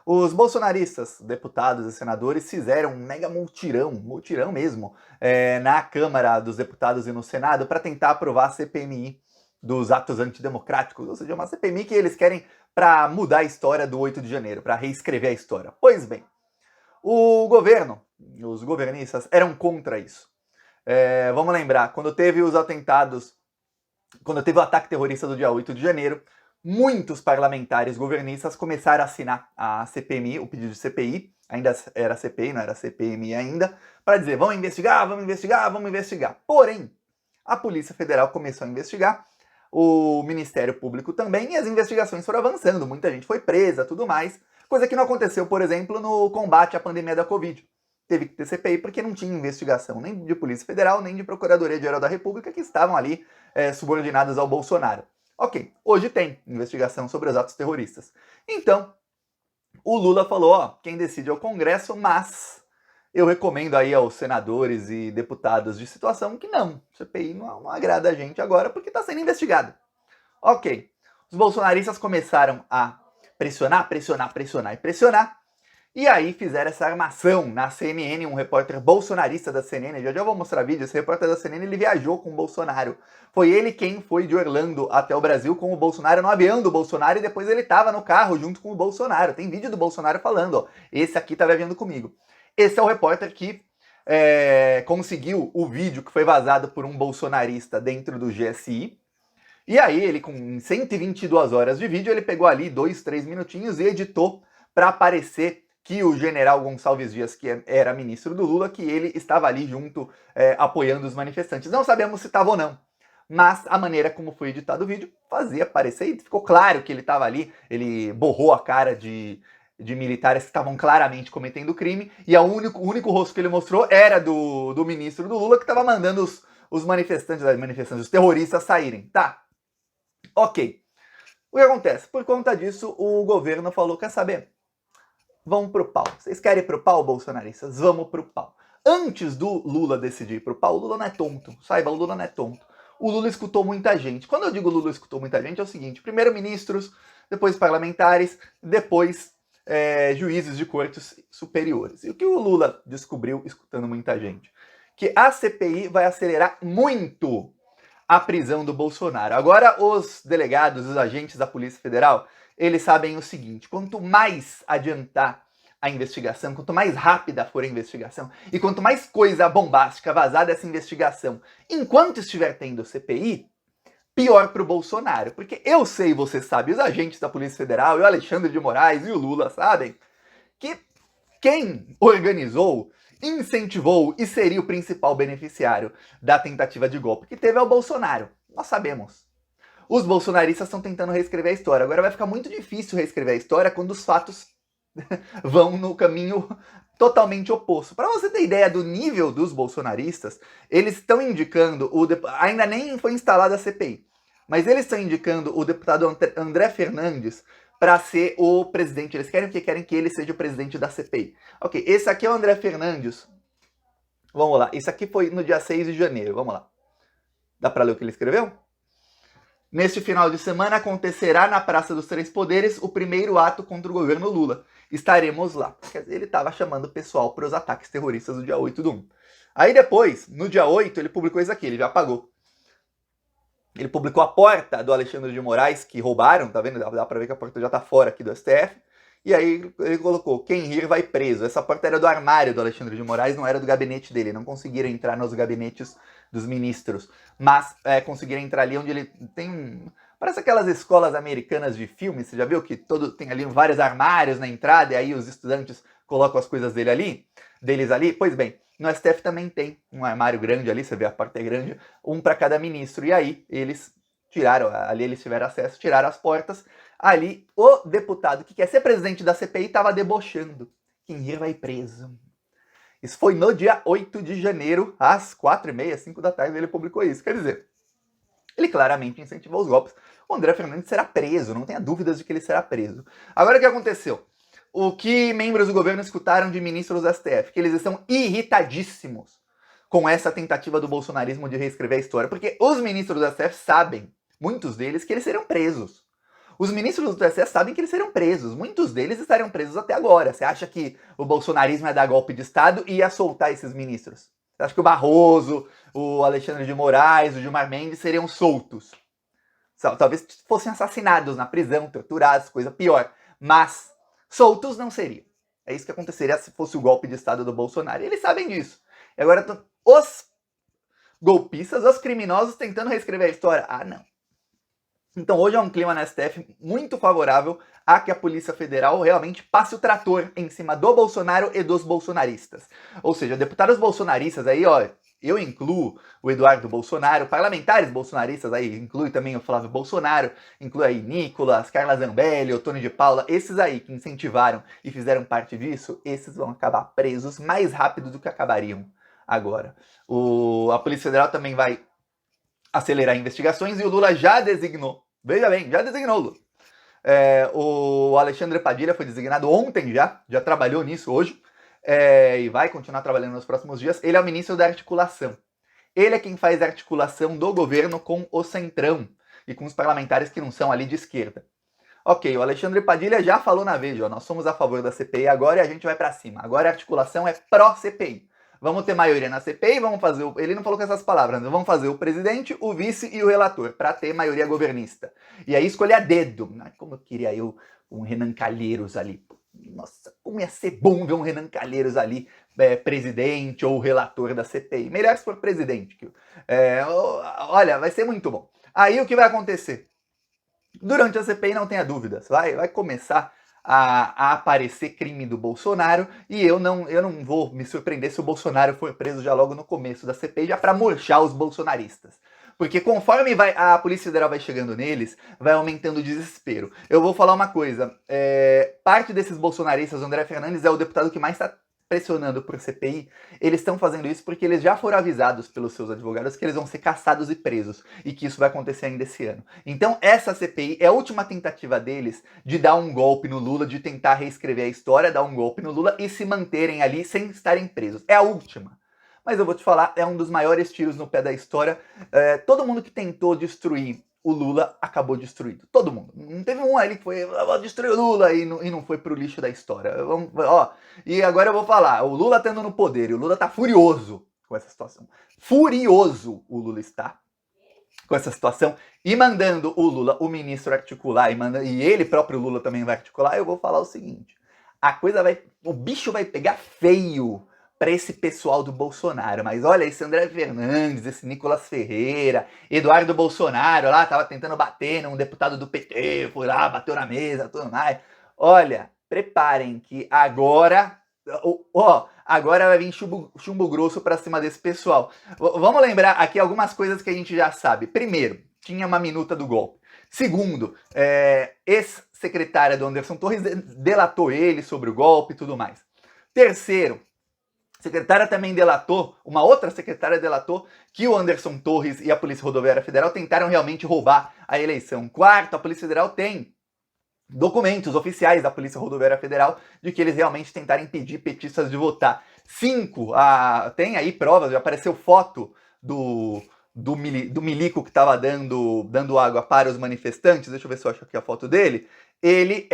Os bolsonaristas, deputados e senadores, fizeram um mega mutirão mesmo, na Câmara dos Deputados e no Senado para tentar aprovar a CPMI dos atos antidemocráticos, ou seja, uma CPMI que eles querem para mudar a história do 8 de janeiro, para reescrever a história. Pois bem, o governo, os governistas, eram contra isso. Vamos lembrar, quando teve os atentados, quando teve o ataque terrorista do dia 8 de janeiro, muitos parlamentares governistas começaram a assinar a CPMI, o pedido de CPI, ainda era CPI, não era CPMI ainda, para dizer, vamos investigar, vamos investigar, vamos investigar. Porém, a Polícia Federal começou a investigar, o Ministério Público também, e as investigações foram avançando, muita gente foi presa, tudo mais, coisa que não aconteceu, por exemplo, no combate à pandemia da Covid. Teve que ter CPI porque não tinha investigação nem de Polícia Federal, nem de Procuradoria-Geral da República, que estavam ali subordinadas ao Bolsonaro. Ok, hoje tem investigação sobre os atos terroristas. Então, o Lula falou, ó, quem decide é o Congresso, mas eu recomendo aí aos senadores e deputados de situação que não, CPI não agrada a gente agora porque está sendo investigada. Ok, os bolsonaristas começaram a pressionar, e aí fizeram essa armação na CNN, um repórter bolsonarista da CNN, já vou mostrar vídeo, esse repórter da CNN, ele viajou com o Bolsonaro. Foi ele quem foi de Orlando até o Brasil com o Bolsonaro no avião do Bolsonaro e depois ele estava no carro junto com o Bolsonaro. Tem vídeo do Bolsonaro falando, ó, esse aqui estava viajando comigo. Esse é o repórter que conseguiu o vídeo que foi vazado por um bolsonarista dentro do GSI. E aí ele, com 122 horas de vídeo, ele pegou ali 2, 3 minutinhos e editou para aparecer que o general Gonçalves Dias, que era ministro do Lula, que ele estava ali junto, apoiando os manifestantes. Não sabemos se estava ou não, mas a maneira como foi editado o vídeo fazia parecer, e ficou claro que ele estava ali, ele borrou a cara de militares que estavam claramente cometendo crime, e o único rosto que ele mostrou era do ministro do Lula, que estava mandando os manifestantes, os terroristas saírem. Tá, ok. O que acontece? Por conta disso, o governo falou, quer saber? Vamos pro pau. Vocês querem ir pro pau, bolsonaristas? Vamos pro pau. Antes do Lula decidir ir pro pau, o Lula não é tonto. Saiba, o Lula não é tonto. O Lula escutou muita gente. Quando eu digo Lula escutou muita gente, é o seguinte. Primeiro ministros, depois parlamentares, depois juízes de cortes superiores. E o que o Lula descobriu escutando muita gente? Que a CPI vai acelerar muito a prisão do Bolsonaro. Agora, os delegados, os agentes da Polícia Federal, eles sabem o seguinte, quanto mais adiantar a investigação, quanto mais rápida for a investigação, e quanto mais coisa bombástica vazar dessa investigação, enquanto estiver tendo CPI, pior para o Bolsonaro. Porque eu sei, você sabe, os agentes da Polícia Federal, e o Alexandre de Moraes e o Lula sabem, que quem organizou, incentivou e seria o principal beneficiário da tentativa de golpe que teve é o Bolsonaro. Nós sabemos. Os bolsonaristas estão tentando reescrever a história. Agora vai ficar muito difícil reescrever a história quando os fatos vão no caminho totalmente oposto. Para você ter ideia do nível dos bolsonaristas, eles estão indicando, ainda nem foi instalada a CPI, mas eles estão indicando o deputado André Fernandes para ser o presidente. Eles querem o quê? Querem que ele seja o presidente da CPI. Ok, esse aqui é o André Fernandes. Vamos lá, isso aqui foi no dia 6 de janeiro, vamos lá. Dá para ler o que ele escreveu? Neste final de semana acontecerá na Praça dos Três Poderes o primeiro ato contra o governo Lula. Estaremos lá. Quer dizer, ele estava chamando o pessoal para os ataques terroristas do dia 8 do 1. Aí depois, no dia 8, ele publicou isso aqui, ele já apagou. Ele publicou a porta do Alexandre de Moraes, que roubaram, tá vendo? Dá pra ver que a porta já tá fora aqui do STF. E aí ele colocou, quem rir vai preso. Essa porta era do armário do Alexandre de Moraes, não era do gabinete dele. Não conseguiram entrar nos gabinetes dos ministros. Mas conseguiram entrar ali onde ele tem parece aquelas escolas americanas de filme, você já viu que tem ali vários armários na entrada e aí os estudantes colocam as coisas deles ali? Pois bem, no STF também tem um armário grande ali, você vê a porta é grande, um para cada ministro. E aí eles tiraram, ali eles tiveram acesso, tiraram as portas. Ali o deputado que quer ser presidente da CPI estava debochando. Quem rir vai preso. Isso foi no dia 8 de janeiro, às 4h30, 5 da tarde, ele publicou isso. Quer dizer, ele claramente incentivou os golpes. O André Fernandes será preso, não tenha dúvidas de que ele será preso. Agora o que aconteceu? O que membros do governo escutaram de ministros do STF? Que eles estão irritadíssimos com essa tentativa do bolsonarismo de reescrever a história. Porque os ministros do STF sabem, muitos deles, que eles serão presos. Os ministros do TSE sabem que eles serão presos. Muitos deles estariam presos até agora. Você acha que o bolsonarismo ia dar golpe de Estado e ia soltar esses ministros? Você acha que o Barroso, o Alexandre de Moraes, o Gilmar Mendes seriam soltos? Talvez fossem assassinados na prisão, torturados, coisa pior. Mas soltos não seriam. É isso que aconteceria se fosse o golpe de Estado do Bolsonaro. E eles sabem disso. E agora os golpistas, os criminosos tentando reescrever a história. Ah, não. Então hoje é um clima na STF muito favorável a que a Polícia Federal realmente passe o trator em cima do Bolsonaro e dos bolsonaristas. Ou seja, deputados bolsonaristas aí, ó, eu incluo o Eduardo Bolsonaro, parlamentares bolsonaristas aí, inclui também o Flávio Bolsonaro, inclui aí Nicolas, Carla Zambelli, o Tony de Paula, esses aí que incentivaram e fizeram parte disso, esses vão acabar presos mais rápido do que acabariam agora. A Polícia Federal também vai acelerar investigações e o Lula já designou, veja bem, já designou o Lula. O Alexandre Padilha foi designado ontem já trabalhou nisso hoje, e vai continuar trabalhando nos próximos dias. Ele é o ministro da articulação. Ele é quem faz a articulação do governo com o Centrão e com os parlamentares que não são ali de esquerda. Ok, o Alexandre Padilha já falou na Veja, ó, nós somos a favor da CPI agora e a gente vai pra cima. Agora a articulação é pró-CPI. Vamos ter maioria na CPI, vamos fazer ele não falou com essas palavras, né? Vamos fazer o presidente, o vice e o relator, para ter maioria governista. E aí escolher a dedo. Como eu queria um Renan Calheiros ali. Nossa, como ia ser bom ver um Renan Calheiros ali, presidente ou relator da CPI. Melhor se for presidente. Olha, vai ser muito bom. Aí o que vai acontecer? Durante a CPI, não tenha dúvidas, vai começar a aparecer crime do Bolsonaro e eu não vou me surpreender se o Bolsonaro for preso já logo no começo da CPI, já para murchar os bolsonaristas. Porque conforme a Polícia Federal vai chegando neles, vai aumentando o desespero. Eu vou falar uma coisa, parte desses bolsonaristas, o André Fernandes é o deputado que mais está pressionando por CPI, eles estão fazendo isso porque eles já foram avisados pelos seus advogados que eles vão ser caçados e presos, e que isso vai acontecer ainda esse ano. Então essa CPI é a última tentativa deles de dar um golpe no Lula, de tentar reescrever a história, dar um golpe no Lula e se manterem ali sem estarem presos. É a última. Mas eu vou te falar, é um dos maiores tiros no pé da história. Todo mundo que tentou destruir o Lula acabou destruído. Todo mundo. Não teve um ali que foi, vou destruir o Lula e não foi pro lixo da história. E agora eu vou falar, o Lula estando no poder, e o Lula tá furioso com essa situação. Furioso o Lula está com essa situação, e mandando o Lula, o ministro, articular, e ele próprio Lula também vai articular, eu vou falar o seguinte, o bicho vai pegar feio para esse pessoal do Bolsonaro. Mas olha, esse André Fernandes, esse Nicolas Ferreira, Eduardo Bolsonaro lá, tava tentando bater num deputado do PT, foi lá, bateu na mesa, tudo mais. Olha, preparem que agora vai vir chumbo grosso para cima desse pessoal. Vamos lembrar aqui algumas coisas que a gente já sabe. Primeiro, tinha uma minuta do golpe. Segundo, ex-secretária do Anderson Torres delatou ele sobre o golpe e tudo mais. Terceiro, uma outra secretária delatou que o Anderson Torres e a Polícia Rodoviária Federal tentaram realmente roubar a eleição. Quarto, a Polícia Federal tem documentos oficiais da Polícia Rodoviária Federal de que eles realmente tentaram impedir petistas de votar. 5, tem aí provas, já apareceu foto do milico que estava dando água para os manifestantes. Deixa eu ver se eu acho aqui a foto dele. Ele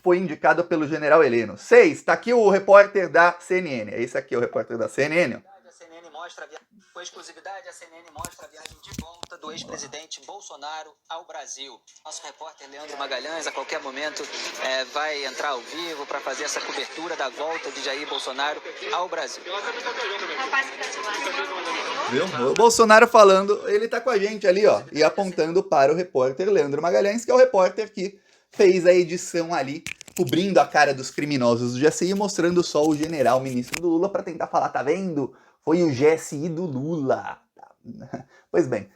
foi indicado pelo general Heleno. 6, tá aqui o repórter da CNN. Esse aqui é o repórter da CNN. Com exclusividade, a CNN mostra a viagem de volta do ex-presidente Bolsonaro ao Brasil. Nosso repórter Leandro Magalhães, a qualquer momento, vai entrar ao vivo para fazer essa cobertura da volta de Jair Bolsonaro ao Brasil. Viu? O Bolsonaro falando, ele tá com a gente ali, ó, e apontando para o repórter Leandro Magalhães, que é o repórter que fez a edição ali, cobrindo a cara dos criminosos do GSI, mostrando só o general ministro do Lula para tentar falar, tá vendo? Foi o GSI do Lula. Pois bem,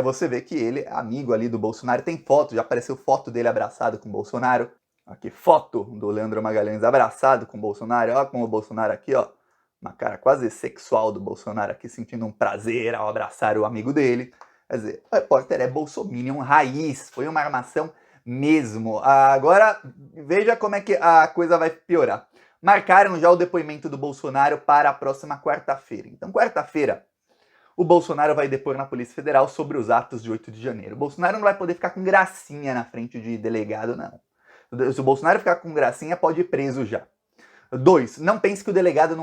você vê que ele é amigo ali do Bolsonaro, tem foto, já apareceu foto dele abraçado com o Bolsonaro. Aqui, foto do Leandro Magalhães abraçado com o Bolsonaro, ó, com o Bolsonaro aqui, ó, uma cara quase sexual do Bolsonaro aqui, sentindo um prazer ao abraçar o amigo dele. Quer dizer, o repórter é bolsominion raiz, foi uma armação mesmo. Agora, veja como é que a coisa vai piorar. Marcaram já o depoimento do Bolsonaro para a próxima quarta-feira. Então, quarta-feira, o Bolsonaro vai depor na Polícia Federal sobre os atos de 8 de janeiro. O Bolsonaro não vai poder ficar com gracinha na frente de delegado, não. Se o Bolsonaro ficar com gracinha, pode ir preso já. 2. Não pense que o delegado,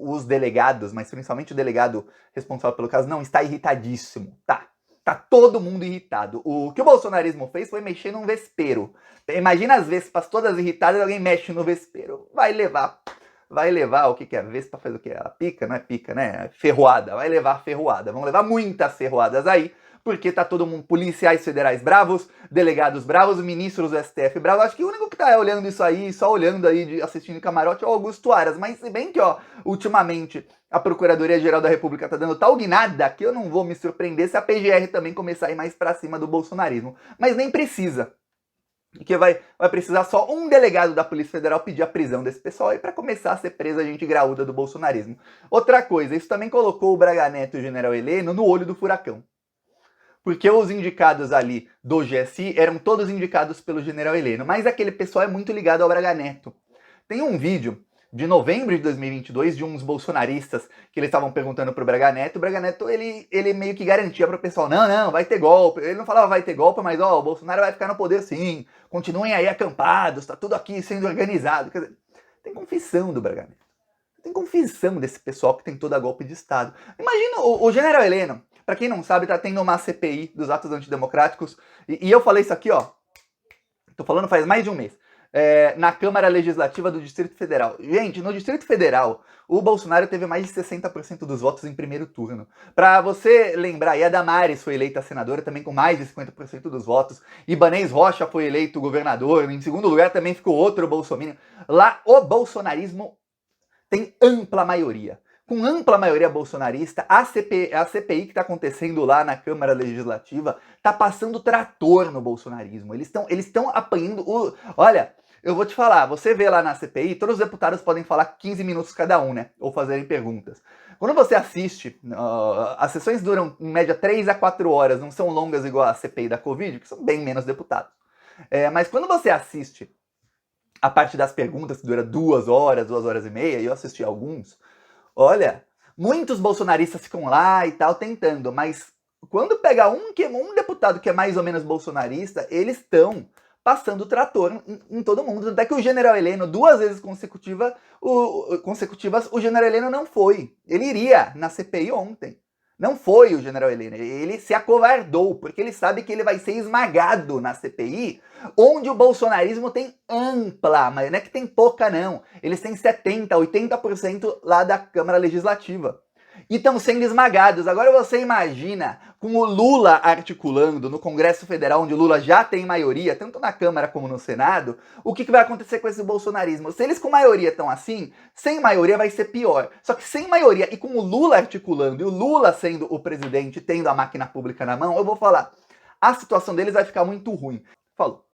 os delegados, mas principalmente o delegado responsável pelo caso, não está irritadíssimo. Tá todo mundo irritado. O que o bolsonarismo fez foi mexer num vespeiro. Imagina as vespas todas irritadas, alguém mexe no vespeiro. Vai levar o que é? Vespa faz o que? Ela pica? Não é pica, né? Ferroada. Vai levar ferroada. Vão levar muitas ferroadas aí, porque tá todo mundo, policiais federais bravos, delegados bravos, ministros do STF bravos. Acho que o único que tá olhando isso aí, só olhando aí, assistindo camarote, é o Augusto Aras. Mas se bem que, ultimamente a Procuradoria-Geral da República tá dando tal guinada que eu não vou me surpreender se a PGR também começar a ir mais pra cima do bolsonarismo. Mas nem precisa. Porque vai precisar só um delegado da Polícia Federal pedir a prisão desse pessoal aí para começar a ser presa a gente graúda do bolsonarismo. Outra coisa, isso também colocou o Braga Neto e o General Heleno no olho do furacão. Porque os indicados ali do GSI eram todos indicados pelo General Heleno, mas aquele pessoal é muito ligado ao Braga Neto. Tem um vídeo de novembro de 2022 de uns bolsonaristas que eles estavam perguntando pro Braga Neto. O Braga Neto, ele meio que garantia pro pessoal, não, vai ter golpe. Ele não falava vai ter golpe, mas o Bolsonaro vai ficar no poder sim, continuem aí acampados, tá tudo aqui sendo organizado. Quer dizer, tem confissão do Braga Neto. Tem confissão desse pessoal que tentou dar golpe de Estado. Imagina o General Heleno, pra quem não sabe, tá tendo uma CPI dos atos antidemocráticos, e eu falei isso aqui, tô falando faz mais de um mês. Na Câmara Legislativa do Distrito Federal. Gente, no Distrito Federal, o Bolsonaro teve mais de 60% dos votos em primeiro turno. Pra você lembrar, e a Damares foi eleita senadora também com mais de 50% dos votos. Ibanez Rocha foi eleito governador. Em segundo lugar também ficou outro bolsominion. Lá, o bolsonarismo tem ampla maioria. Com ampla maioria bolsonarista, a CPI que está acontecendo lá na Câmara Legislativa está passando trator no bolsonarismo. Eles estão apanhando Olha, eu vou te falar, você vê lá na CPI, todos os deputados podem falar 15 minutos cada um, né? Ou fazerem perguntas. Quando você assiste, as sessões duram em média 3 a 4 horas, não são longas igual a CPI da Covid, que são bem menos deputados. Mas quando você assiste a parte das perguntas, que dura 2 horas, 2 horas e meia, e eu assisti alguns, olha, muitos bolsonaristas ficam lá e tal tentando, mas quando pega um deputado que é mais ou menos bolsonarista, eles estão passando o trator em todo mundo. Até que o General Heleno, 2 vezes consecutivas, o General Heleno não foi. Ele iria na CPI ontem. Não foi o General Heleno, ele se acovardou, porque ele sabe que ele vai ser esmagado na CPI, onde o bolsonarismo tem ampla, mas não é que tem pouca não, eles têm 70%, 80% lá da Câmara Legislativa. E estão sendo esmagados. Agora você imagina, com o Lula articulando no Congresso Federal, onde o Lula já tem maioria, tanto na Câmara como no Senado, o que vai acontecer com esse bolsonarismo? Se eles com maioria estão assim, sem maioria vai ser pior. Só que sem maioria e com o Lula articulando, e o Lula sendo o presidente, tendo a máquina pública na mão, eu vou falar, a situação deles vai ficar muito ruim. Falou.